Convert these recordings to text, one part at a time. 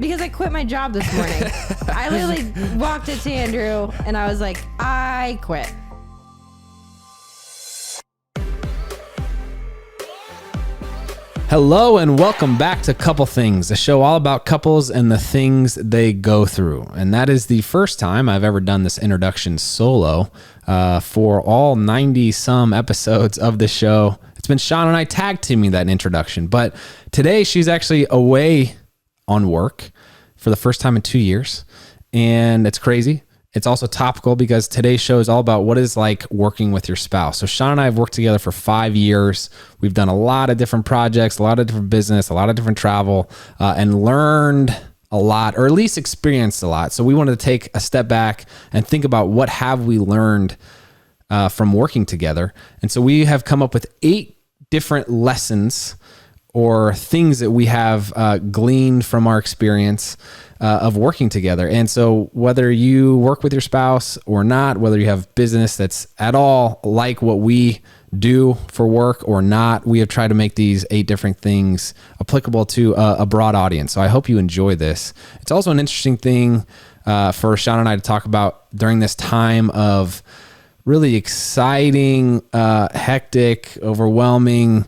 Because I quit my job this morning. I literally walked into Andrew and I was like, I quit. Hello and welcome back to Couple Things, a show all about couples and the things they go through. And that is the first time I've ever done this introduction solo for all 90 some episodes of the show. It's been Shawn and I tag teaming that introduction, but today she's actually away on work for the first time in 2 years. And it's crazy. It's also topical because today's show is all about what it's like working with your spouse. So Shawn and I have worked together for 5 years. We've done a lot of different projects, a lot of different business, a lot of different travel, and learned a lot, or at least experienced a lot. So we wanted to take a step back and think about what have we learned from working together. And so we have come up with 8 different lessons or things that we have gleaned from our experience of working together. And so whether you work with your spouse or not, whether you have business that's at all like what we do for work or not, we have tried to make these 8 different things applicable to a broad audience. So I hope you enjoy this. It's also an interesting thing for Shawn and I to talk about during this time of really exciting, hectic, overwhelming,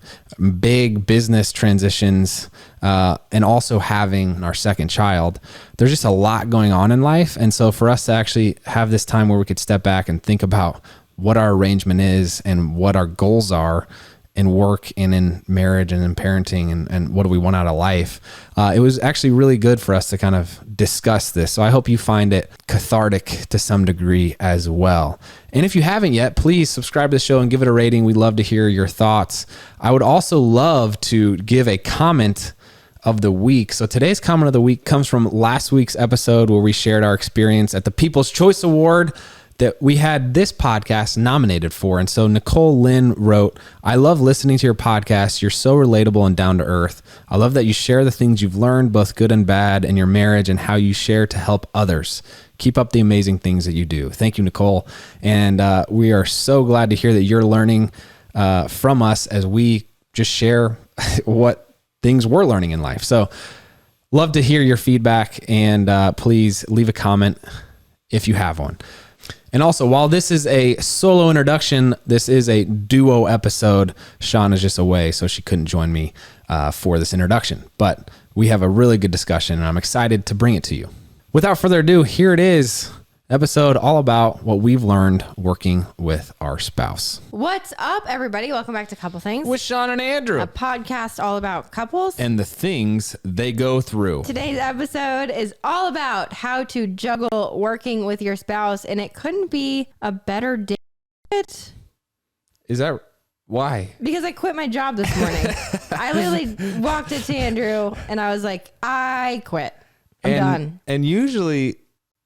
big business transitions, and also having our second child. There's just a lot going on in life. And so for us to actually have this time where we could step back and think about what our arrangement is and what our goals are in work and in marriage and in parenting and what do we want out of life, it was actually really good for us to kind of discuss this. So I hope you find it cathartic to some degree as well. And if you haven't yet, please subscribe to the show and give it a rating. We'd love to hear your thoughts. I would also love to give a comment of the week. So today's comment of the week comes from last week's episode where we shared our experience at the People's Choice Award that we had this podcast nominated for. And so Nicole Lynn wrote, "I love listening to your podcast. You're so relatable and down to earth. I love that you share the things you've learned, both good and bad, in your marriage and how you share to help others. Keep up the amazing things that you do." Thank you, Nicole. And we are so glad to hear that you're learning from us as we just share what things we're learning in life. So love to hear your feedback, and please leave a comment if you have one. And also, while this is a solo introduction, this is a duo episode. Shawn is just away, so she couldn't join me for this introduction. But we have a really good discussion, and I'm excited to bring it to you. Without further ado, here it is. Episode all about what we've learned working with our spouse. What's up, everybody? Welcome back to Couple Things. With Shawn and Andrew. A podcast all about couples. And the things they go through. Today's episode is all about how to juggle working with your spouse, and it couldn't be a better day. Is that why? Because I quit my job this morning. I literally walked into Andrew and I was like, I quit. I'm done. And usually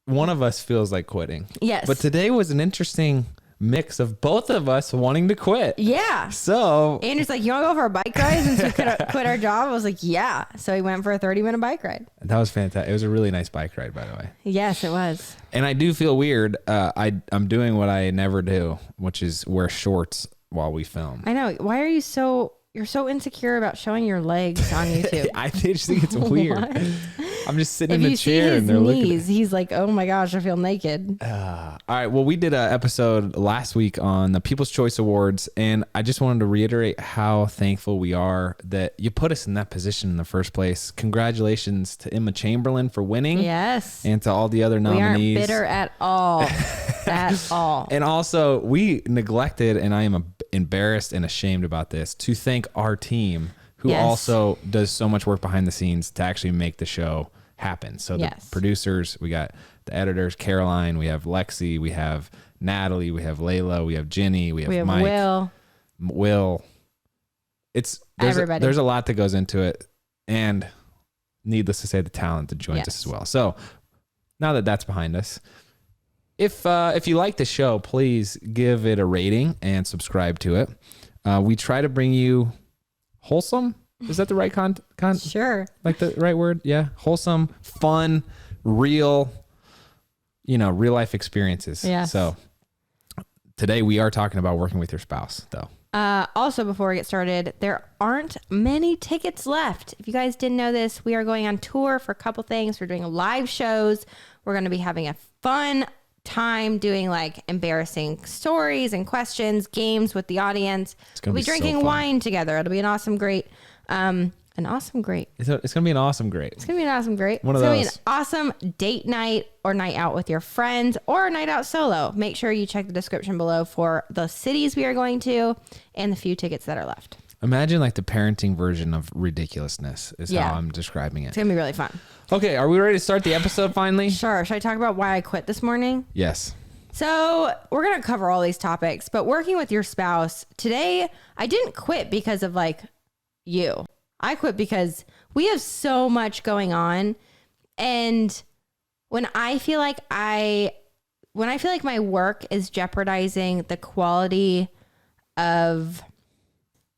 one of us feels like quitting. Yes. But today was an interesting mix of both of us wanting to quit. Yeah. So Andrew's like, you want to go for a bike ride since we quit our job? I was like, yeah. So he went for a 30-minute bike ride. that was fantastic. It was a really nice bike ride, by the way. Yes, it was. And I do feel weird. I'm doing what I never do, which is wear shorts while we film. I know. Why are you you're so insecure about showing your legs on YouTube? I just think it's weird. What? I'm just sitting If in the you see chair his and they're looking. he's like, oh my gosh, I feel naked. All right. Well, we did an episode last week on the People's Choice Awards, and I just wanted to reiterate how thankful we are that you put us in that position in the first place. Congratulations to Emma Chamberlain for winning. Yes. And to all the other nominees. We aren't bitter at all. At all. And also, we neglected, and I am embarrassed and ashamed about this, to thank our team, who Yes. also does so much work behind the scenes to actually make the show happen. So the producers, we got the editors, Caroline, we have Lexi, we have Natalie, we have Layla, we have Jenny, we have Mike, Will. There's a lot that goes into it, and needless to say, the talent that joins us as well. So now that that's behind us, if you like the show, please give it a rating and subscribe to it. We try to bring you wholesome. Is that the right Sure. like the right word? Yeah. Wholesome, fun, real, real life experiences. Yes. So today we are talking about working with your spouse, though. Also, before we get started, there aren't many tickets left. If you guys didn't know this, we are going on tour for a couple things. We're doing live shows. We're going to be having a fun time doing like embarrassing stories and questions, games with the audience. We'll be drinking wine together. It'll be an awesome, great. It's going to be an awesome great. It's going to be an awesome great. One of those. those. It's going to be an awesome date night or night out with your friends or a night out solo. Make sure you check the description below for the cities we are going to and the few tickets that are left. Imagine like the parenting version of ridiculousness is how I'm describing it. It's going to be really fun. Okay. Are we ready to start the episode finally? Sure. Should I talk about why I quit this morning? Yes. So we're going to cover all these topics, but working with your spouse today, I didn't quit because of like you. I quit because we have so much going on. And when I feel like my work is jeopardizing the quality of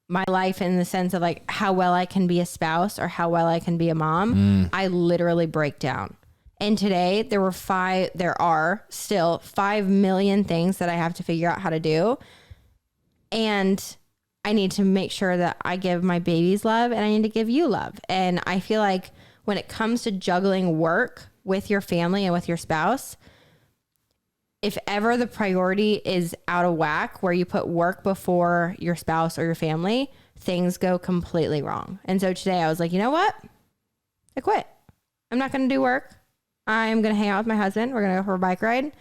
my life in the sense of like how well I can be a spouse or how well I can be a mom, I literally break down. And today there are still 5 million things that I have to figure out how to do. And I need to make sure that I give my babies love and I need to give you love. And I feel like when it comes to juggling work with your family and with your spouse, if ever the priority is out of whack where you put work before your spouse or your family, things go completely wrong. And so today I was like, you know what? I quit. I'm not going to do work. I'm going to hang out with my husband. We're going to go for a bike ride.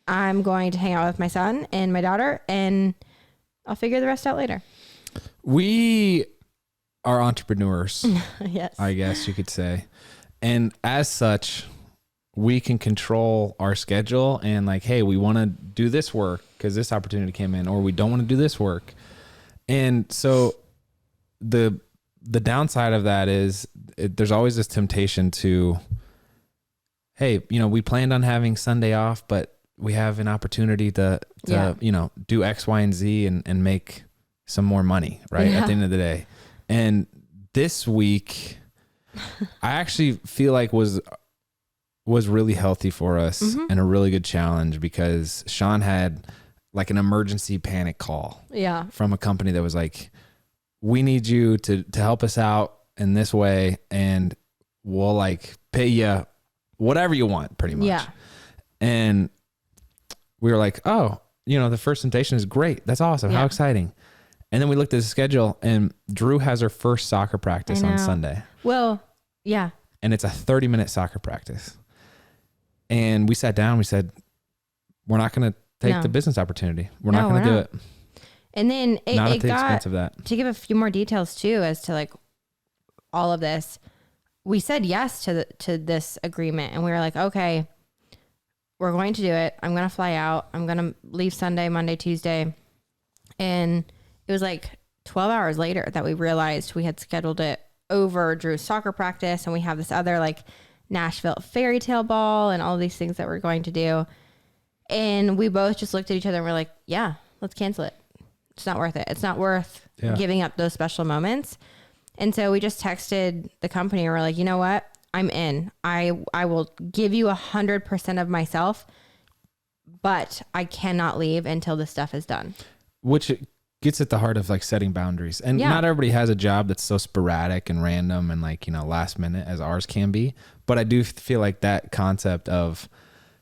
I'm going to hang out with my son and my daughter, and I'll figure the rest out later. We are entrepreneurs. Yes. I guess you could say. And as such, we can control our schedule and like, hey, we want to do this work because this opportunity came in, or we don't want to do this work. And so the downside of that is there's always this temptation to, hey, we planned on having Sunday off, but we have an opportunity to do X, Y, and Z and make some more money, right? At the end of the day. And this week, I actually feel like was really healthy for us and a really good challenge because Shawn had like an emergency panic call from a company that was like, we need you to help us out in this way and we'll like pay you whatever you want pretty much. Yeah. And we were like, oh, the first temptation is great. That's awesome. Yeah. How exciting. And then we looked at the schedule and Drew has her first soccer practice on Sunday. Well, yeah. And it's a 30-minute soccer practice. And we sat down, we said, we're not going to take the business opportunity. We're not going to do it. And then it at the got, expense of that. To give a few more details too, as to like all of this, we said yes to this agreement and we were like, okay, we're going to do it. I'm going to fly out. I'm going to leave Sunday, Monday, Tuesday. And it was like 12 hours later that we realized we had scheduled it over Drew's soccer practice. And we have this other like Nashville fairy tale ball and all these things that we're going to do. And we both just looked at each other and we're like, yeah, let's cancel it. It's not worth it. It's not worth giving up those special moments. And so we just texted the company and we're like, you know what? I'm in. I will give you 100% of myself, but I cannot leave until this stuff is done. Which gets at the heart of like setting boundaries. And not everybody has a job that's so sporadic and random and like, last minute as ours can be. But I do feel like that concept of,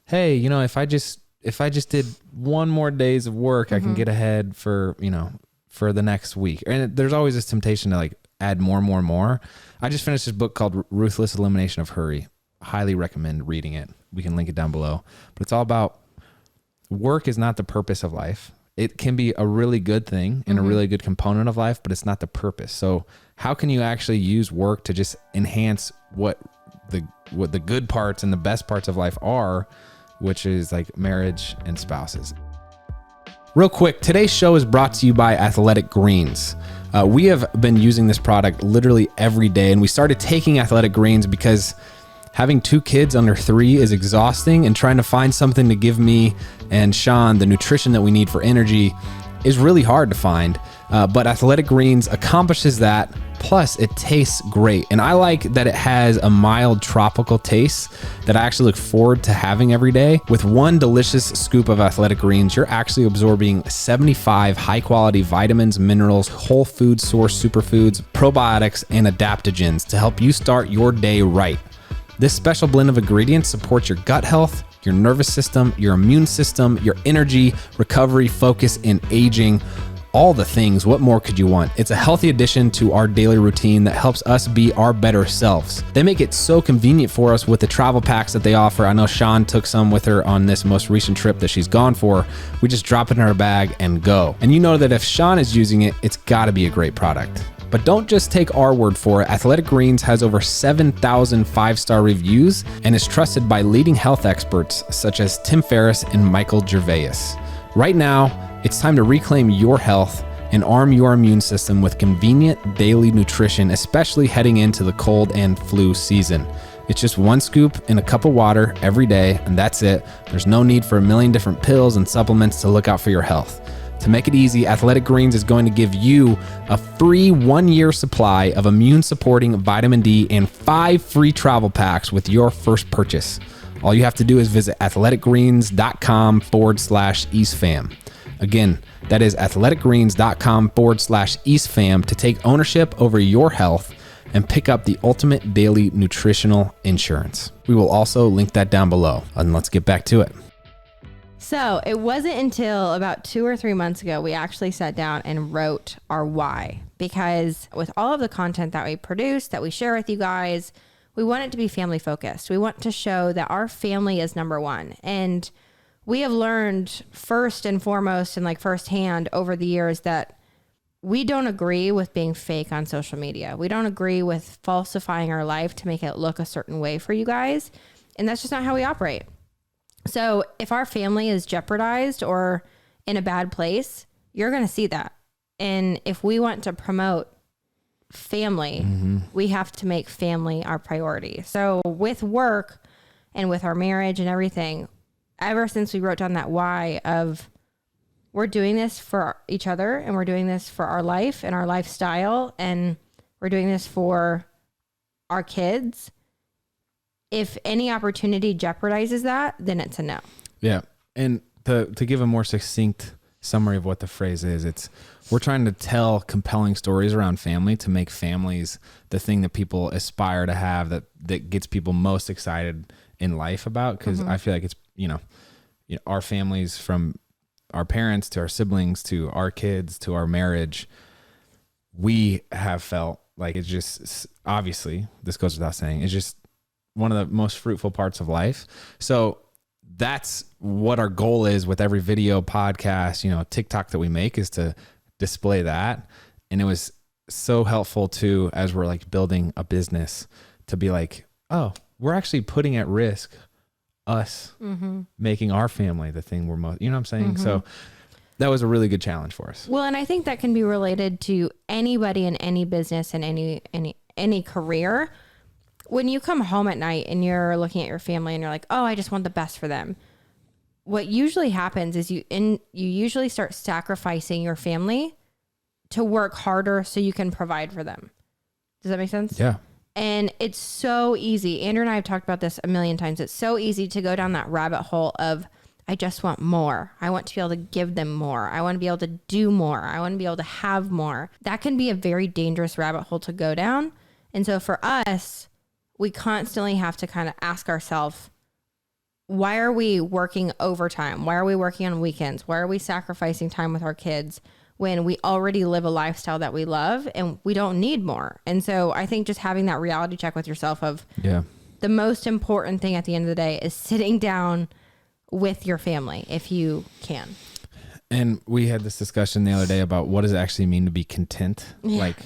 hey, if I just did one more days of work, I can get ahead for the next week. And there's always this temptation to like add more. I just finished this book called Ruthless Elimination of Hurry. Highly recommend reading it. We can link it down below. But it's all about work is not the purpose of life. It can be a really good thing and a really good component of life, but it's not the purpose. So how can you actually use work to just enhance what the good parts and the best parts of life are, which is like marriage and spouses? Real quick, today's show is brought to you by Athletic Greens. We have been using this product literally every day, and we started taking Athletic Greens because having 2 kids under 3 is exhausting, and trying to find something to give me and Shawn the nutrition that we need for energy is really hard to find. But Athletic Greens accomplishes that. Plus, it tastes great. And I like that it has a mild tropical taste that I actually look forward to having every day. With one delicious scoop of Athletic Greens, you're actually absorbing 75 high-quality vitamins, minerals, whole food source superfoods, probiotics, and adaptogens to help you start your day right. This special blend of ingredients supports your gut health, your nervous system, your immune system, your energy, recovery, focus, and aging. All the things. What more could you want? It's a healthy addition to our daily routine that helps us be our better selves. They make it so convenient for us with the travel packs that they offer. I know Shawn took some with her on this most recent trip that she's gone for. We just drop it in our bag and go. And you know that if Shawn is using it, it's got to be a great product. But don't just take our word for it. Athletic Greens has over 7,000 five-star reviews and is trusted by leading health experts such as Tim Ferriss and Michael Gervais. Right now, it's time to reclaim your health and arm your immune system with convenient daily nutrition, especially heading into the cold and flu season. It's just one scoop in a cup of water every day, and that's it. There's no need for a million different pills and supplements to look out for your health. To make it easy, Athletic Greens is going to give you a free 1-year supply of immune-supporting vitamin D and 5 free travel packs with your first purchase. All you have to do is visit athleticgreens.com/EastFam. Again, that is athleticgreens.com/EastFam to take ownership over your health and pick up the ultimate daily nutritional insurance. We will also link that down below. And let's get back to it. So it wasn't until about 2 or 3 months ago we actually sat down and wrote our why, because with all of the content that we produce, that we share with you guys, we want it to be family focused. We want to show that our family is number one. And we have learned first and foremost and like firsthand over the years that we don't agree with being fake on social media. We don't agree with falsifying our life to make it look a certain way for you guys. And that's just not how we operate. So if our family is jeopardized or in a bad place, you're going to see that. And if we want to promote family, we have to make family our priority. So with work and with our marriage and everything, ever since we wrote down that why of we're doing this for each other and we're doing this for our life and our lifestyle and we're doing this for our kids. If any opportunity jeopardizes that, then it's a no. Yeah. And to give a more succinct summary of what the phrase is, we're trying to tell compelling stories around family to make families the thing that people aspire to have, that gets people most excited in life about. Because I feel like it's, our families, from our parents to our siblings to our kids to our marriage, we have felt like it's just, obviously, this goes without saying, it's just one of the most fruitful parts of life. So that's what our goal is with every video, podcast, TikTok that we make, is to display that. And it was so helpful too, as we're like building a business, to be like, oh, we're actually putting at risk us making our family the thing we're most, you know what I'm saying? So that was a really good challenge for us. Well, and I think that can be related to anybody in any business and any career. When you come home at night and you're looking at your family and you're like, oh, I just want the best for them. What usually happens is you usually start sacrificing your family to work harder so you can provide for them. Does that make sense? Yeah. And it's so easy. Andrew and I have talked about this a million times. It's so easy to go down that rabbit hole of, I just want more. I want to be able to give them more. I want to be able to do more. I want to be able to have more. That can be a very dangerous rabbit hole to go down. And so for us, we constantly have to kind of ask ourselves, why are we working overtime? Why are we working on weekends? Why are we sacrificing time with our kids when we already live a lifestyle that we love and we don't need more? And so I think just having that reality check with yourself of the most important thing at the end of the day is sitting down with your family if you can. And we had this discussion the other day about what does it actually mean to be content? Like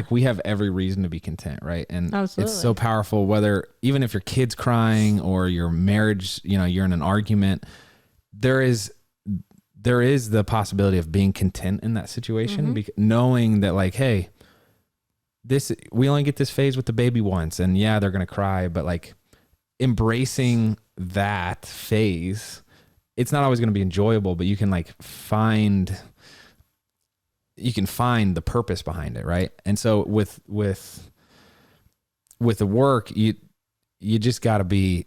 we have every reason to be content, right? And Absolutely. It's so powerful, whether even if your kid's crying or your marriage, you're in an argument, there is the possibility of being content in that situation, knowing that like, hey, we only get this phase with the baby once, and yeah, they're going to cry, but like embracing that phase, it's not always going to be enjoyable, but you can like find you can find the purpose behind it. Right. And so with the work, you just got to be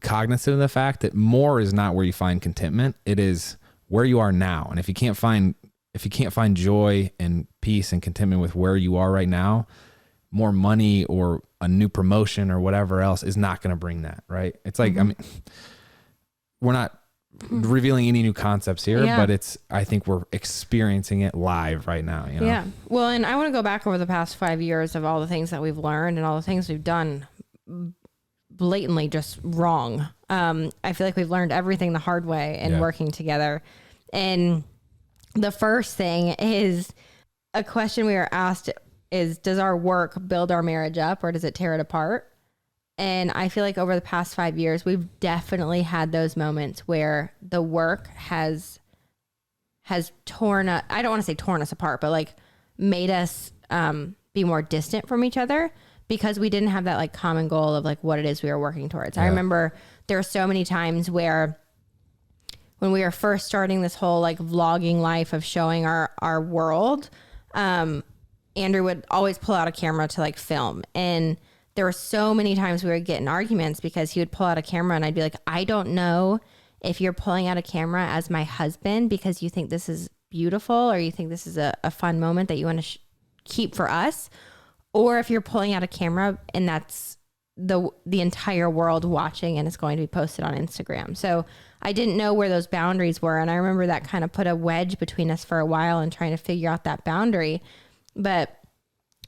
cognizant of the fact that more is not where you find contentment. It is where you are now. And if you can't find joy and peace and contentment with where you are right now, more money or a new promotion or whatever else is not going to bring that. Right. It's like, I mean, we're not revealing any new concepts here, but I think we're experiencing it live right now. You know? Yeah. Well, and I want to go back over the past 5 years of all the things that we've learned and all the things we've done blatantly just wrong. I feel like we've learned everything the hard way in working together. And the first thing is a question we were asked is, does our work build our marriage up or does it tear it apart? And I feel like over the past 5 years, we've definitely had those moments where the work has torn us. I don't want to say torn us apart, but like made us be more distant from each other because we didn't have that like common goal of like what it is we were working towards. I remember there were so many times where when we were first starting this whole like vlogging life of showing our world, Andrew would always pull out a camera to like film. And there were so many times we would get in arguments because he would pull out a camera and I'd be like, I don't know if you're pulling out a camera as my husband because you think this is beautiful or you think this is a fun moment that you want to keep for us, or if you're pulling out a camera and that's the entire world watching and it's going to be posted on Instagram. So I didn't know where those boundaries were. And I remember that kind of put a wedge between us for a while and trying to figure out that boundary. But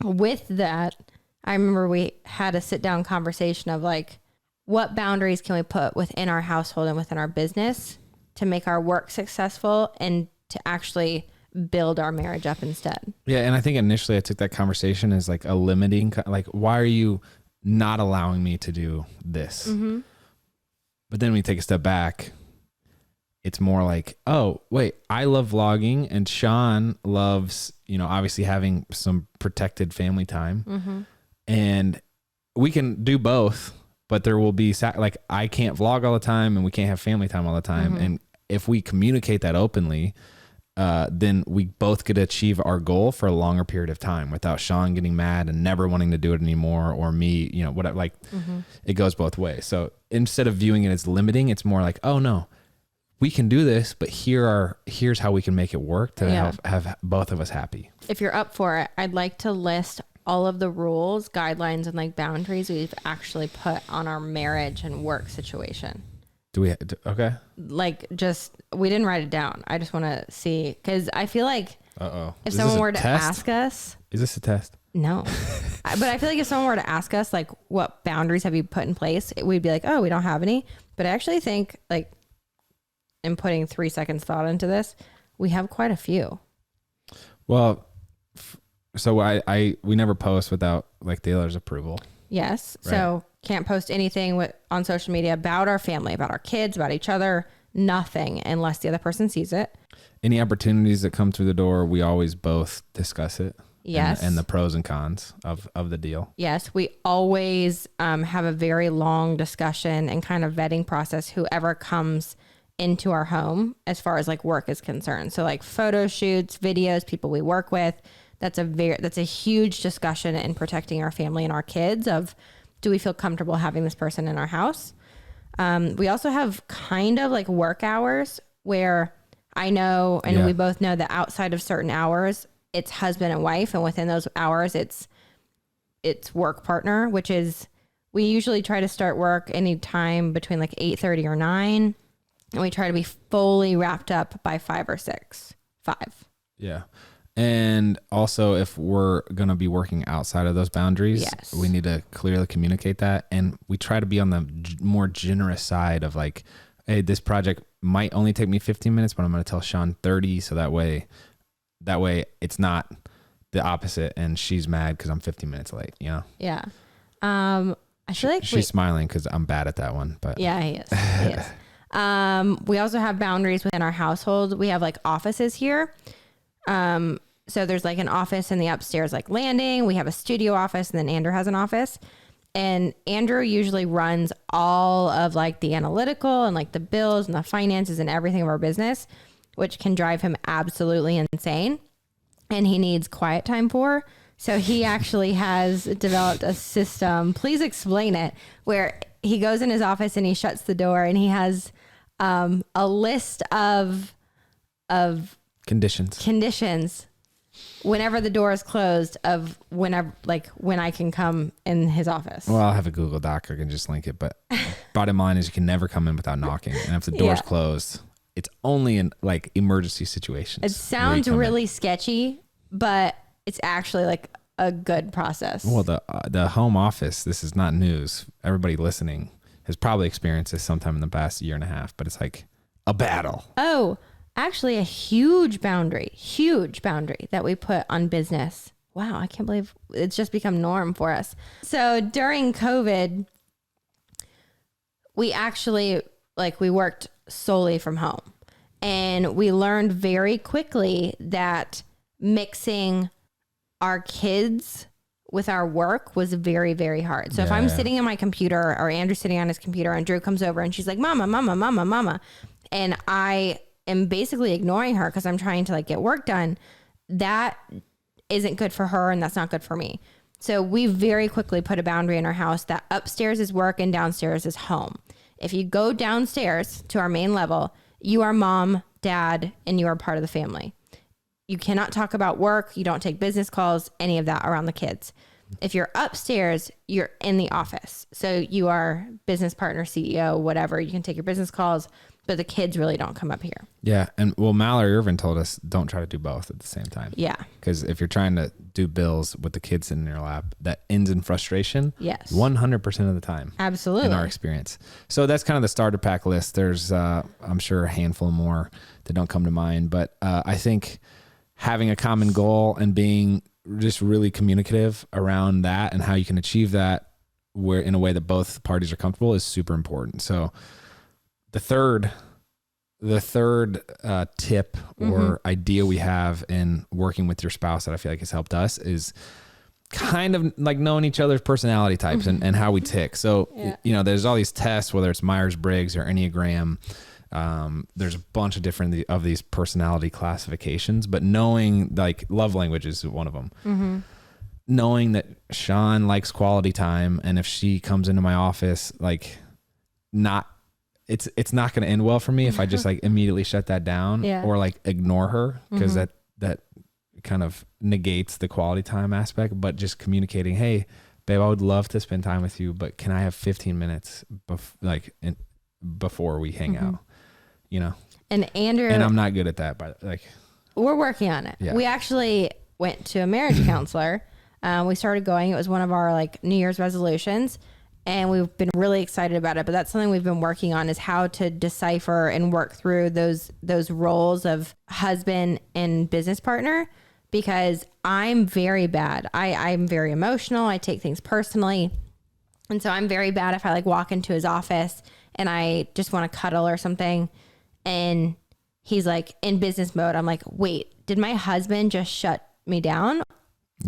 with that, I remember we had a sit down conversation of like, what boundaries can we put within our household and within our business to make our work successful and to actually build our marriage up instead? Yeah. And I think initially I took that conversation as like a limiting, like, why are you not allowing me to do this? Mm-hmm. But then we take a step back. It's more like, oh, wait, I love vlogging and Shawn loves, obviously having some protected family time. Mm-hmm. And we can do both, but there will be like, I can't vlog all the time and we can't have family time all the time. Mm-hmm. And if we communicate that openly, then we both get to achieve our goal for a longer period of time without Shawn getting mad and never wanting to do it anymore, or me, whatever, like it goes both ways. So instead of viewing it as limiting, it's more like, oh no, we can do this, but here's how we can make it work to have both of us happy. If you're up for it, I'd like to list all of the rules, guidelines, and like boundaries we've actually put on our marriage and work situation. Do we? Okay. Like, we didn't write it down. I just want to see, because I feel like if Is someone this a were to test? ask us, is this a test? No, but I feel like if someone were to ask us, like, what boundaries have you put in place? We'd be like, oh, we don't have any. But I actually think, like, in putting 3 seconds thought into this, we have quite a few. Well, so we never post without like the other's approval. Yes. Right. So can't post anything on social media about our family, about our kids, about each other, nothing unless the other person sees it. Any opportunities that come through the door, we always both discuss it. Yes. And the pros and cons of the deal. Yes. We always have a very long discussion and kind of vetting process, whoever comes into our home as far as like work is concerned. So like photo shoots, videos, people we work with, that's a huge discussion in protecting our family and our kids of, do we feel comfortable having this person in our house? We also have kind of like work hours where I know, and we both know that outside of certain hours, it's husband and wife. And within those hours, it's work partner, which is, we usually try to start work anytime between like 8:30 or 9. And we try to be fully wrapped up by 5 or 6. 5. Yeah. And also, if we're going to be working outside of those boundaries, we need to clearly communicate that. And we try to be on the more generous side of like, hey, this project might only take me 15 minutes, but I'm going to tell Shawn 30. So that way it's not the opposite and she's mad because I'm 15 minutes late, Yeah. I feel like she's smiling because I'm bad at that one, but yeah, he is. He is. We also have boundaries within our household. We have like offices here. So there's like an office in the upstairs, like landing. We have a studio office, and then Andrew has an office. And Andrew usually runs all of like the analytical and like the bills and the finances and everything of our business, which can drive him absolutely insane. and he needs quiet time for. So he actually has developed a system. Please explain it. Where he goes in his office and he shuts the door, and he has a list of conditions whenever the door is closed of whenever, like when I can come in his office. Well, I'll have a Google Doc. I can just link it. But bottom line is you can never come in without knocking. And if the door's closed, it's only in like emergency situations. It sounds really sketchy, but it's actually like a good process. Well, the home office, this is not news. Everybody listening has probably experienced this sometime in the past year and a half, but it's like a battle. Oh, actually a huge boundary that we put on business. Wow, I can't believe it's just become norm for us. So during COVID, we actually we worked solely from home, and we learned very quickly that mixing our kids with our work was very, very hard. So if I'm sitting on my computer, or Andrew's sitting on his computer, and Drew comes over and she's like, mama, mama, mama, mama, and I am basically ignoring her because I'm trying to get work done, that isn't good for her, and that's not good for me. So we very quickly put a boundary in our house that upstairs is work and downstairs is home. If you go downstairs to our main level, you are mom, dad, and you are part of the family. You cannot talk about work. You don't take business calls, any of that around the kids. If you're upstairs, you're in the office. So you are business partner, CEO, whatever. You can take your business calls, but the kids really don't come up here. Yeah. And Mallory Irvin told us don't try to do both at the same time. Yeah. Because if you're trying to do bills with the kids sitting in your lap, that ends in frustration. Yes. 100% of the time. Absolutely. In our experience. So that's kind of the starter pack list. There's, I'm sure, a handful more that don't come to mind. But I think having a common goal and being just really communicative around that and how you can achieve that where in a way that both parties are comfortable is super important. So the third tip or idea we have in working with your spouse that I feel like has helped us is kind of like knowing each other's personality types and how we tick. So, there's all these tests, whether it's Myers-Briggs or Enneagram. There's a bunch of different of these personality classifications, but knowing love language is one of them. Knowing that Shawn likes quality time, and if she comes into my office, it's not going to end well for me if I just immediately shut that down or ignore her, because that kind of negates the quality time aspect. But just communicating, hey, babe, I would love to spend time with you, but can I have 15 minutes before we hang out? And Andrew and I'm not good at that, but we're working on it. Yeah. We actually went to a marriage counselor. We started going. It was one of our New Year's resolutions, and we've been really excited about it. But that's something we've been working on, is how to decipher and work through those roles of husband and business partner, because I'm very bad. I'm very emotional. I take things personally. And so I'm very bad if I walk into his office and I just want to cuddle or something, and he's in business mode. I'm like, wait, did my husband just shut me down?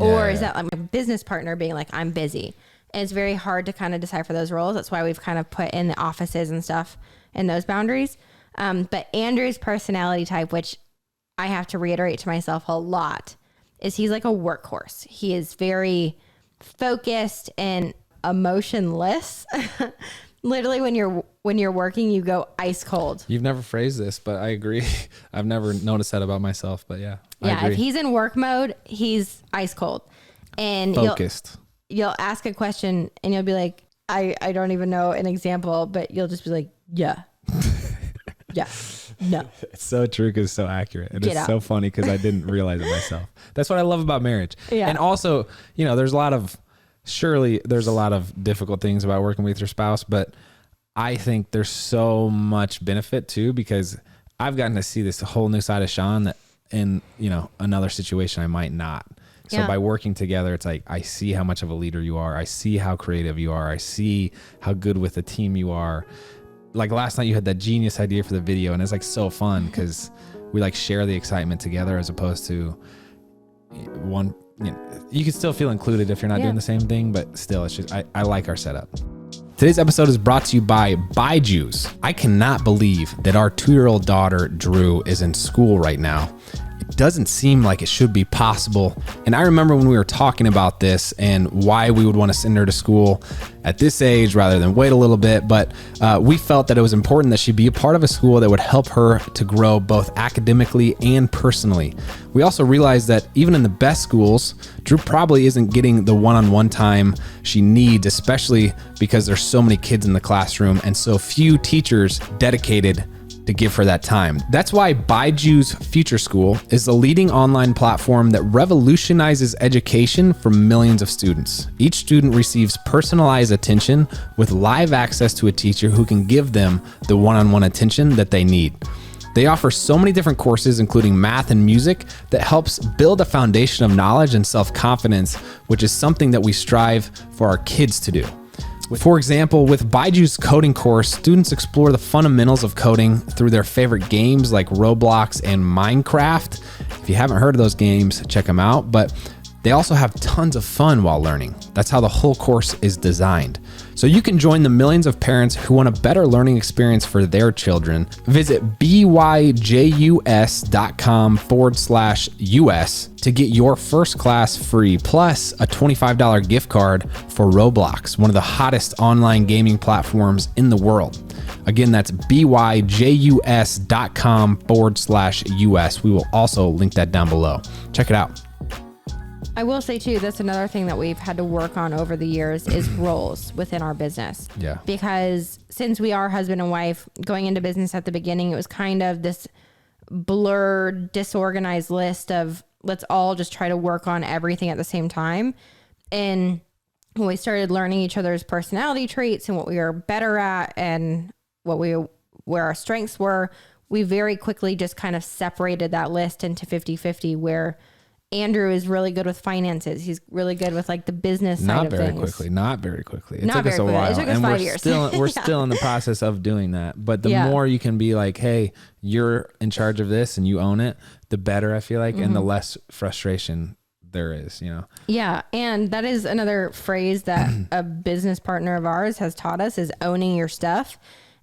Or is that my business partner being I'm busy? And it's very hard to kind of decipher those roles. That's why we've kind of put in the offices and stuff and those boundaries. But Andrew's personality type, which I have to reiterate to myself a lot, is he's like a workhorse. He is very focused and emotionless. Literally, when you're working, you go ice cold. You've never phrased this, but I agree. I've never noticed that about myself, but I agree. If he's in work mode, he's ice cold. And focused. You'll ask a question and you'll be like, I don't even know an example, but you'll just be like, yeah. Yeah. No. It's so true because it's so accurate. And it's so funny because I didn't realize it myself. That's what I love about marriage. Yeah. And also, there's a lot of difficult things about working with your spouse, but I think there's so much benefit too, because I've gotten to see this whole new side of Shawn that in, another situation I might not. So by working together, it's I see how much of a leader you are. I see how creative you are. I see how good with the team you are. Last night you had that genius idea for the video, and it's so fun because we share the excitement together, as opposed to one. You can still feel included if you're not doing the same thing, but still, it's just I like our setup. Today's episode is brought to you by Juice. I cannot believe that our 2-year-old daughter Drew is in school right now. It doesn't seem like it should be possible. And I remember when we were talking about this and why we would want to send her to school at this age rather than wait a little bit, but we felt that it was important that she be a part of a school that would help her to grow both academically and personally. We also realized that even in the best schools, Drew probably isn't getting the one-on-one time she needs, especially because there's so many kids in the classroom and so few teachers dedicated to give her that time. That's why Baiju's Future School is the leading online platform that revolutionizes education for millions of students. Each student receives personalized attention with live access to a teacher who can give them the one-on-one attention that they need. They offer so many different courses, including math and music, that helps build a foundation of knowledge and self-confidence, which is something that we strive for our kids to do. For example, with Baiju's coding course, students explore the fundamentals of coding through their favorite games like Roblox and Minecraft. If you haven't heard of those games, check them out, but they also have tons of fun while learning. That's how the whole course is designed. So you can join the millions of parents who want a better learning experience for their children. Visit byjus.com/US to get your first class free, plus a $25 gift card for Roblox, one of the hottest online gaming platforms in the world. Again, that's byjus.com/US. We will also link that down below. Check it out. I will say too, that's another thing that we've had to work on over the years is roles within our business. Yeah. Because since we are husband and wife, going into business at the beginning, it was kind of this blurred, disorganized list of let's all just try to work on everything at the same time. And when we started learning each other's personality traits and what we were better at and where our strengths were, we very quickly just kind of separated that list into 50-50, where Andrew is really good with finances. He's really good with like the business side of things. Not very quickly. It Not took very us a quickly. while. It took us 5 years. We're still in the process of doing that. But the more you can be like, hey, you're in charge of this and you own it, the better I feel like, and the less frustration there is, you know? Yeah. And that is another phrase that a business partner of ours has taught us, is owning your stuff.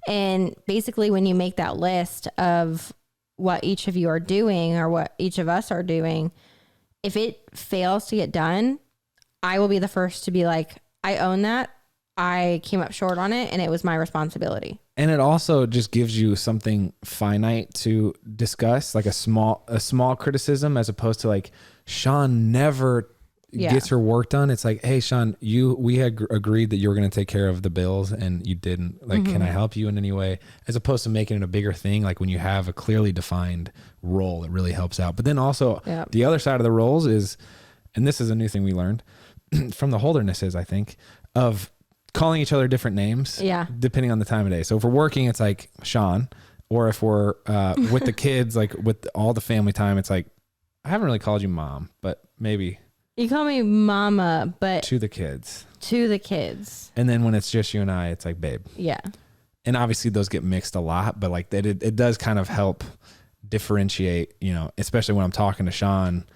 And basically when you make that list of what each of you are doing or what each of us are doing, if it fails to get done, I will be the first to be like, I own that. I came up short on it and it was my responsibility. And it also just gives you something finite to discuss, like a small criticism, as opposed to like Shawn never gets her work done. It's like, hey, Shawn, we had agreed that you were going to take care of the bills and you didn't. Like, can I help you in any way? As opposed to making it a bigger thing. Like when you have a clearly defined role, it really helps out. But then also the other side of the roles is, and this is a new thing we learned from the Holdernesses, I think, of calling each other different names depending on the time of day. So if we're working, it's like Shawn, or if we're with the kids, like with all the family time, it's like, I haven't really called you mom, but maybe. You call me mama, but to the kids. And then when it's just you and I, it's like babe. Yeah. And obviously those get mixed a lot, but like it does kind of help differentiate, you know, especially when I'm talking to Shawn.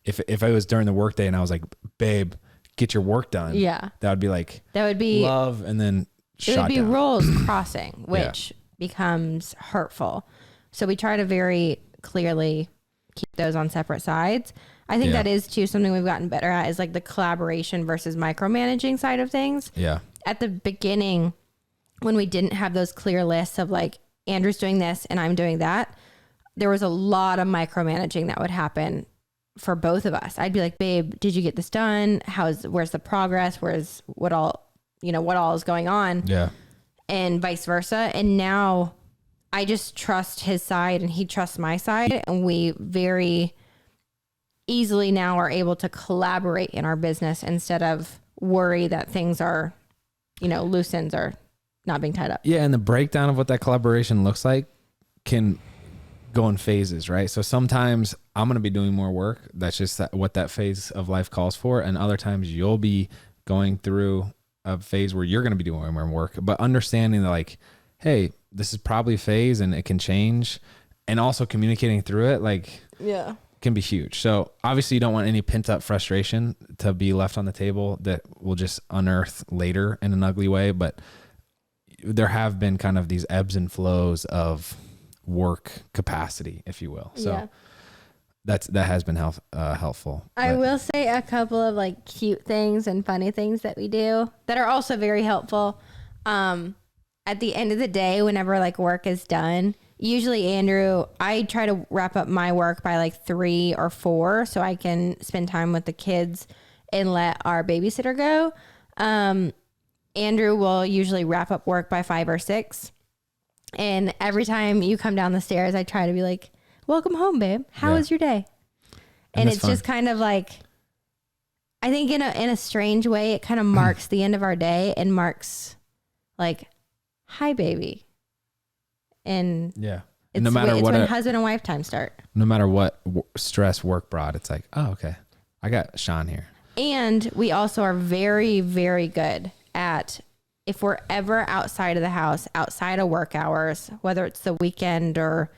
If it was during the workday and I was like, babe, get your work done. Yeah. That would be love, and then it would be down. roles crossing, which becomes hurtful. So we try to very clearly keep those on separate sides. I think that is too something we've gotten better at, is like the collaboration versus micromanaging side of things. Yeah. At the beginning, when we didn't have those clear lists of like, Andrew's doing this and I'm doing that, there was a lot of micromanaging that would happen for both of us. I'd be like, babe, did you get this done? Where's the progress? What all is going on? Yeah. And vice versa. And now I just trust his side and he trusts my side. And we very easily now are able to collaborate in our business instead of worry that things are, loose ends are not being tied up. Yeah. And the breakdown of what that collaboration looks like can go in phases, right? So sometimes I'm going to be doing more work. That's just what that phase of life calls for. And other times you'll be going through a phase where you're going to be doing more work, but understanding that like, hey, this is probably a phase and it can change, and also communicating through it, like, can be huge. So obviously you don't want any pent up frustration to be left on the table that will just unearth later in an ugly way. But there have been kind of these ebbs and flows of work capacity, if you will. So that has been helpful. I will say a couple of like cute things and funny things that we do that are also very helpful. At the end of the day, whenever like work is done, usually Andrew, I try to wrap up my work by like 3 or 4 so I can spend time with the kids and let our babysitter go. Andrew will usually wrap up work by 5 or 6. And every time you come down the stairs, I try to be like, welcome home, babe. How was your day? And it's fun. Just kind of like, I think in a strange way, it kind of marks the end of our day and marks like, hi, baby. And it's, no matter what, when husband and wife time start. No matter what stress work brought, it's like, oh, okay, I got Shawn here. And we also are very, very good at, if we're ever outside of the house, outside of work hours, whether it's the weekend or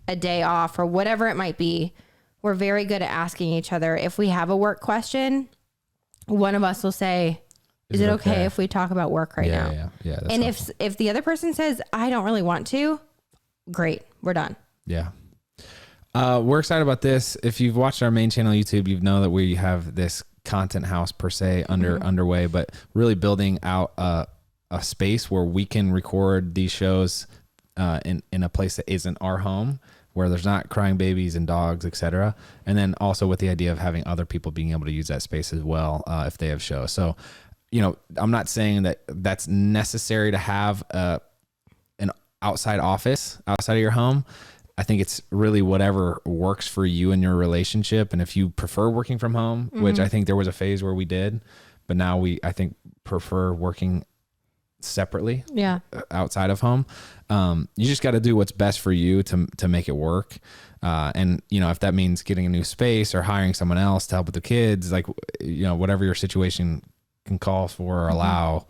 a day off or whatever it might be, we're very good at asking each other if we have a work question. One of us will say, is it okay if we talk about work right now? Yeah. And helpful. If the other person says, I don't really want to, great, we're done. Yeah. We're excited about this. If you've watched our main channel YouTube, you know that we have this content house per se underway, but really building out a space where we can record these shows in a place that isn't our home, where there's not crying babies and dogs, etc. And then also with the idea of having other people being able to use that space as well if they have shows. So, you know, I'm not saying that that's necessary to have an outside office outside of your home. I think it's really whatever works for you and your relationship. And if you prefer working from home, which I think there was a phase where we did, but now I think prefer working separately outside of home. You just got to do what's best for you to make it work. And you know, if that means getting a new space or hiring someone else to help with the kids, like, you know, whatever your situation can call for or allow,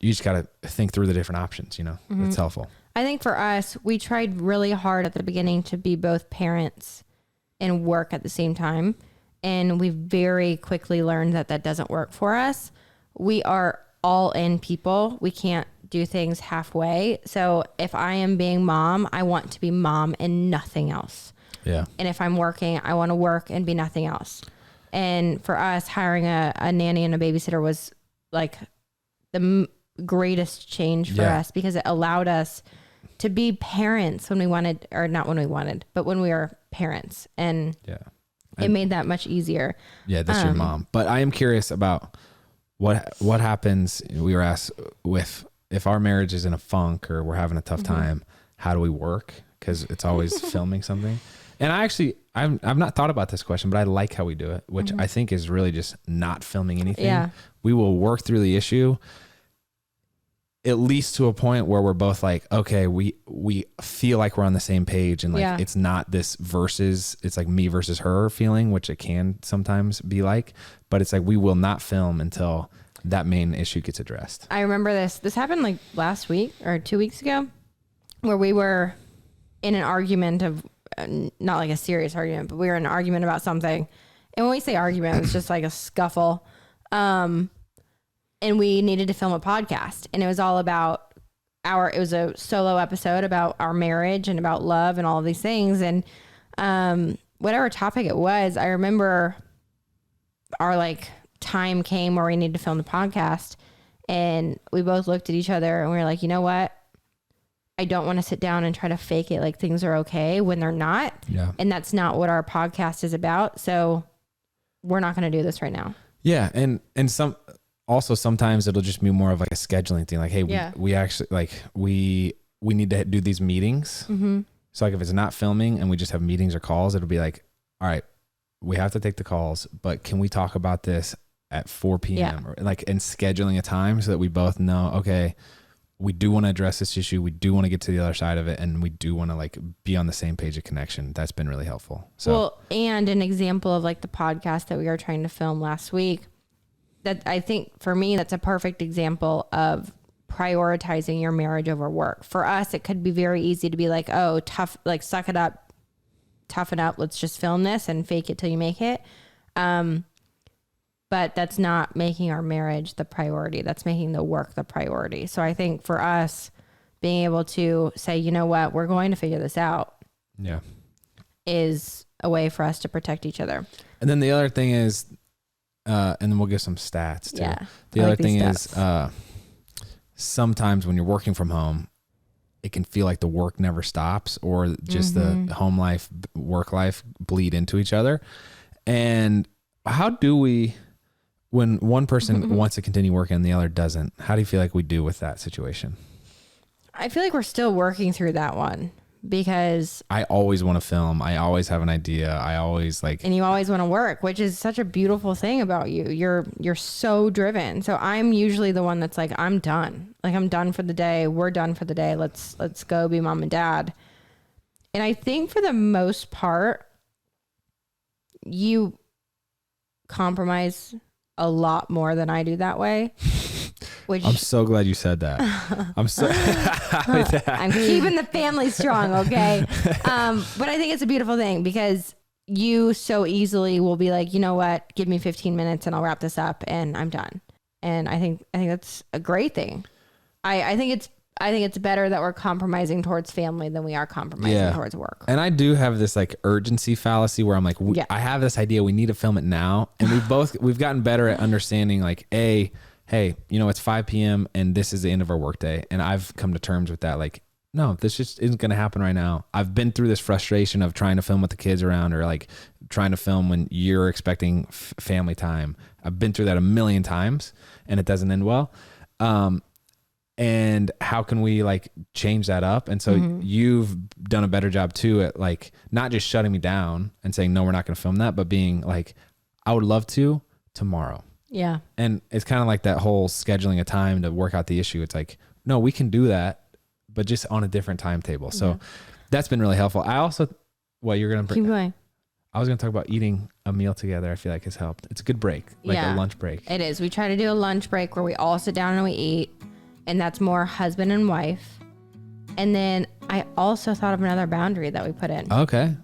you just got to think through the different options, you know. It's helpful. I think for us, we tried really hard at the beginning to be both parents and work at the same time. And we very quickly learned that doesn't work for us. We are all in people. We can't do things halfway. So if I am being mom, I want to be mom and nothing else. Yeah. And if I'm working, I want to work and be nothing else. And for us, hiring a nanny and a babysitter was like the greatest change for us, because it allowed us to be parents when we wanted, or not when we wanted, but when we were parents. And it made that much easier. Yeah, that's your mom. But I am curious about what happens. We were asked if our marriage is in a funk or we're having a tough time, how do we work? Because it's always filming something. And I've not thought about this question, but I like how we do it, which I think is really just not filming anything. Yeah. We will work through the issue, at least to a point where we're both like, okay, we feel like we're on the same page, and like it's not this versus, it's like me versus her feeling, which it can sometimes be like, but it's like we will not film until that main issue gets addressed. I remember this happened like last week or 2 weeks ago, where we were in an argument of, not like a serious argument, but we were in an argument about something. And when we say argument, it's just like a scuffle. And we needed to film a podcast, and it was all about it was a solo episode about our marriage and about love and all of these things. And, whatever topic it was, I remember our like time came where we needed to film the podcast, and we both looked at each other and we were like, you know what? I don't want to sit down and try to fake it like things are okay when they're not. Yeah. And that's not what our podcast is about. So we're not going to do this right now. Yeah. And sometimes it'll just be more of like a scheduling thing. Like, hey, we actually like, we need to do these meetings. So like if it's not filming and we just have meetings or calls, it'll be like, all right, we have to take the calls, but can we talk about this at 4 p.m. or like, and scheduling a time so that we both know, okay, we do want to address this issue. We do want to get to the other side of it. And we do want to like be on the same page of connection. That's been really helpful. So, well, and an example of like the podcast that we were trying to film last week, that I think for me, that's a perfect example of prioritizing your marriage over work. For us, it could be very easy to be like, oh, tough, like suck it up, toughen up. Let's just film this and fake it till you make it. But that's not making our marriage the priority. That's making the work the priority. So I think for us, being able to say, you know what, we're going to figure this out. Yeah. Is a way for us to protect each other. And then the other thing is, and then we'll give some stats too. Yeah, the other thing is, sometimes when you're working from home, it can feel like the work never stops, or just the home life, work life bleed into each other. And how do we, when one person wants to continue working and the other doesn't, how do you feel like we do with that situation? I feel like we're still working through that one, because I always want to film. I always have an idea. I always and you always want to work, which is such a beautiful thing about you. You're so driven. So I'm usually the one that's like, I'm done. Like, I'm done for the day. We're done for the day. Let's go be mom and dad. And I think for the most part, you compromise a lot more than I do that way. Which I'm so glad you said that. I'm so I'm keeping the family strong, okay? But I think it's a beautiful thing, because you so easily will be like, you know what, give me 15 minutes and I'll wrap this up and I'm done. And I think that's a great thing. I think it's better that we're compromising towards family than we are compromising towards work. And I do have this like urgency fallacy where I'm like, I have this idea, we need to film it now. And we've gotten better at understanding, like, hey, you know, it's 5 p.m. and this is the end of our workday. And I've come to terms with that. Like, no, this just isn't going to happen right now. I've been through this frustration of trying to film with the kids around, or like trying to film when you're expecting family time. I've been through that a million times and it doesn't end well. And how can we like change that up? And so you've done a better job too at like not just shutting me down and saying, no, we're not going to film that, but being like, I would love to tomorrow. Yeah. And it's kind of like that whole scheduling a time to work out the issue. It's like, no, we can do that, but just on a different timetable. So that's been really helpful. I also, you're going to keep going. I was going to talk about eating a meal together. I feel like has helped. It's a good break, like a lunch break. It is. We try to do a lunch break where we all sit down and we eat, and that's more husband and wife. And then I also thought of another boundary that we put in. Okay.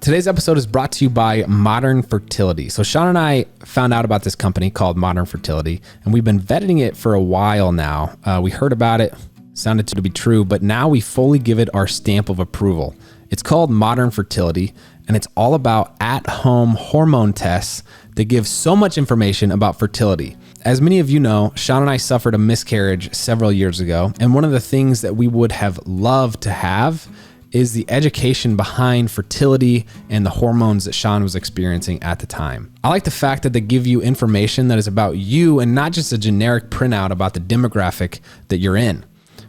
Today's episode is brought to you by Modern Fertility. So Shawn and I found out about this company called Modern Fertility, and we've been vetting it for a while now. We heard about it, sounded to be true, but now we fully give it our stamp of approval. It's called Modern Fertility, and it's all about at-home hormone tests that give so much information about fertility. As many of you know, Shawn and I suffered a miscarriage several years ago, and one of the things that we would have loved to have is the education behind fertility and the hormones that Shawn was experiencing at the time. I like the fact that they give you information that is about you and not just a generic printout about the demographic that you're in.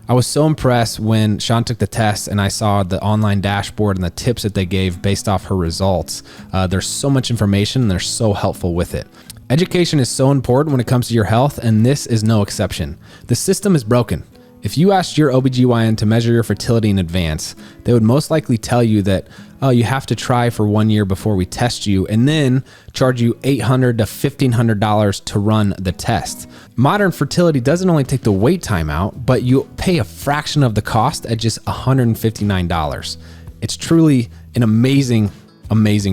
I was so impressed when Shawn took the test and I saw the online dashboard and the tips that they gave based off her results. There's so much information and they're so helpful with it. Education is so important when it comes to your health, and this is no exception. The system is broken. If you asked your OBGYN to measure your fertility in advance, they would most likely tell you that, oh, you have to try for 1 year before we test you, and then charge you $800 to $1,500 to run the test. Modern Fertility doesn't only take the wait time out, but you pay a fraction of the cost at just $159. It's truly an amazing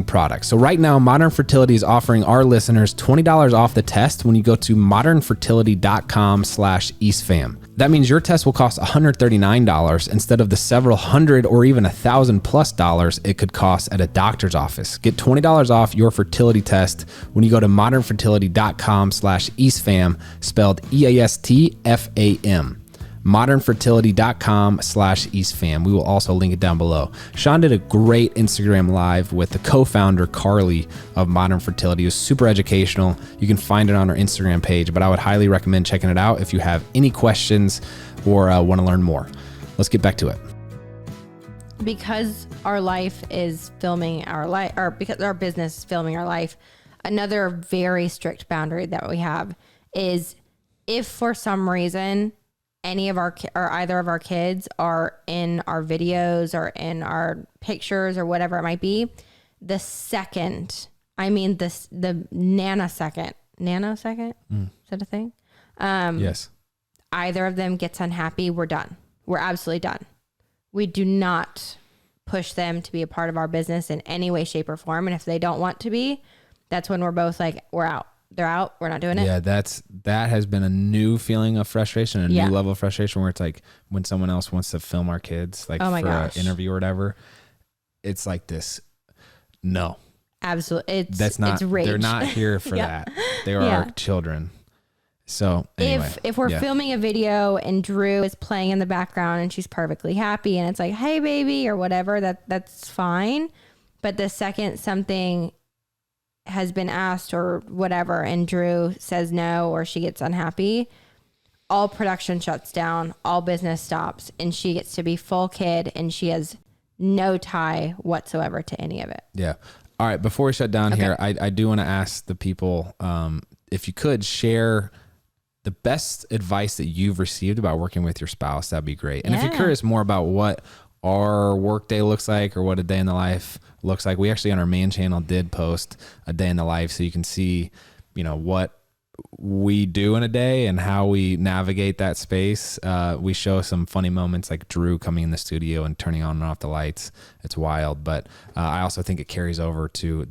product. So right now, Modern Fertility is offering our listeners $20 off the test when you go to modernfertility.com/EastFam. That means your test will cost $139 instead of the several hundred or even $1,000+ it could cost at a doctor's office. Get $20 off your fertility test when you go to modernfertility.com/EastFam, spelled EASTFAM. modernfertility.com/EastFam. We will also link it down below. Shawn did a great Instagram live with the co-founder Carly of Modern Fertility. It was super educational. You can find it on our Instagram page, but I would highly recommend checking it out if you have any questions or want to learn more. Let's get back to it. Because our life is filming our life, or because our business is filming our life, another very strict boundary that we have is if for some reason any of our or either of our kids are in our videos or in our pictures or whatever it might be, the nanosecond, is that a thing? Yes. Either of them gets unhappy, we're done. We're absolutely done. We do not push them to be a part of our business in any way, shape, or form. And if they don't want to be, that's when we're both like, we're out. They're out. We're not doing it. Yeah, that has been a new feeling of frustration, new level of frustration where it's like when someone else wants to film our kids, like for an interview or whatever, it's like this. No. Absolutely. It's rage. They're not here for that. They are our children. So anyway, if we're filming a video and Drew is playing in the background and she's perfectly happy and it's like, hey baby, or whatever, that's fine. But the second something has been asked or whatever, and Drew says no, or she gets unhappy, all production shuts down, all business stops, and she gets to be full kid and she has no tie whatsoever to any of it. Yeah. All right. Before we shut down here, I do want to ask the people, if you could share the best advice that you've received about working with your spouse, that'd be great. And if you're curious more about what our work day looks like or what a day in the life looks like, we actually on our main channel did post a day in the life, so you can see, what we do in a day and how we navigate that space. We show some funny moments like Drew coming in the studio and turning on and off the lights. It's wild, but I also think it carries over to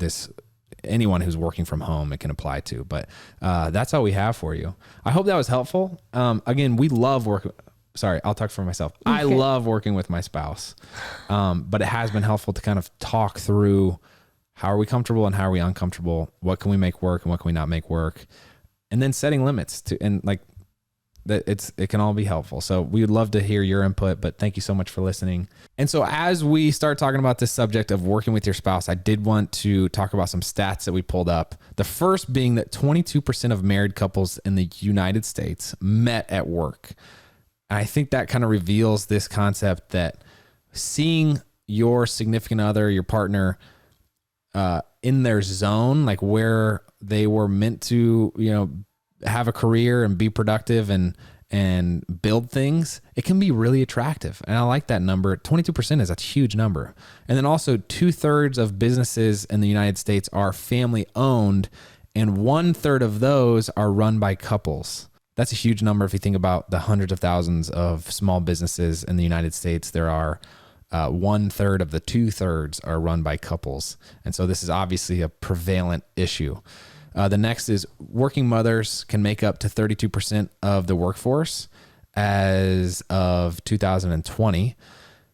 anyone who's working from home, it can apply to. But that's all we have for you. I hope that was helpful. Again, we love working. Sorry, I'll talk for myself. Okay. I love working with my spouse, but it has been helpful to kind of talk through how are we comfortable and how are we uncomfortable? What can we make work and what can we not make work? And then setting limits it can all be helpful. So we would love to hear your input, but thank you so much for listening. And so as we start talking about this subject of working with your spouse, I did want to talk about some stats that we pulled up. The first being that 22% of married couples in the United States met at work. And I think that kind of reveals this concept that seeing your significant other, your partner, in their zone, like where they were meant to, have a career and be productive and build things, it can be really attractive. And I like that number. 22% is a huge number. And then also 2/3 of businesses in the United States are family owned, and 1/3 of those are run by couples. That's a huge number. If you think about the hundreds of thousands of small businesses in the United States, there are 1/3 of the 2/3 are run by couples. And so this is obviously a prevalent issue. The next is working mothers can make up to 32% of the workforce as of 2020.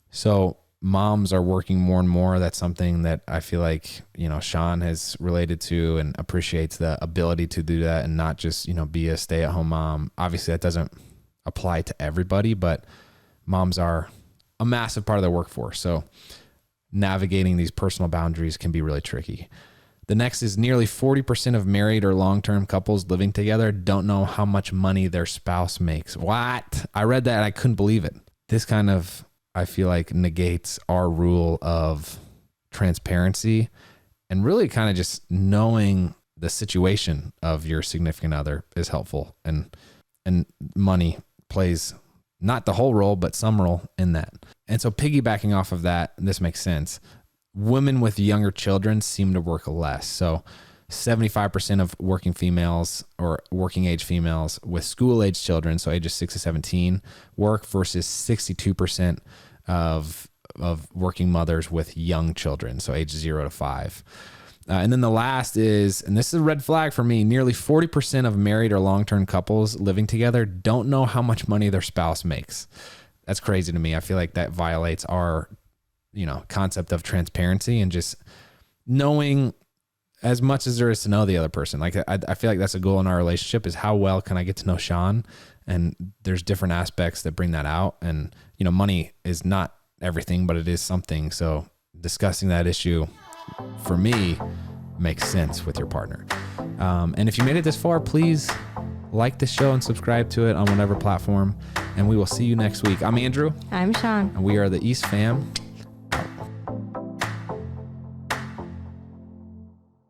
So moms are working more and more. That's something that I feel like, Shawn has related to and appreciates the ability to do that and not just, be a stay-at-home mom. Obviously that doesn't apply to everybody, but moms are a massive part of the workforce. So navigating these personal boundaries can be really tricky. The next is nearly 40% of married or long-term couples living together don't know how much money their spouse makes. What? I read that and I couldn't believe it. This kind of, I feel like, negates our rule of transparency and really kind of just knowing the situation of your significant other is helpful. And money plays not the whole role, but some role in that. And so piggybacking off of that, this makes sense. Women with younger children seem to work less. So 75% of working females or working age females with school age children, so ages 6 to 17, work versus 62% of working mothers with young children, so age 0 to 5. And then the last is, and this is a red flag for me, nearly 40% of married or long-term couples living together don't know how much money their spouse makes. That's crazy to me. I feel like that violates our concept of transparency and just knowing as much as there is to know the other person. Like I feel like that's a goal in our relationship, is how well can I get to know Shawn? And there's different aspects that bring that out. And, money is not everything, but it is something. So discussing that issue for me makes sense with your partner. And if you made it this far, please like the show and subscribe to it on whatever platform. And we will see you next week. I'm Andrew. I'm Shawn. And we are the East Fam.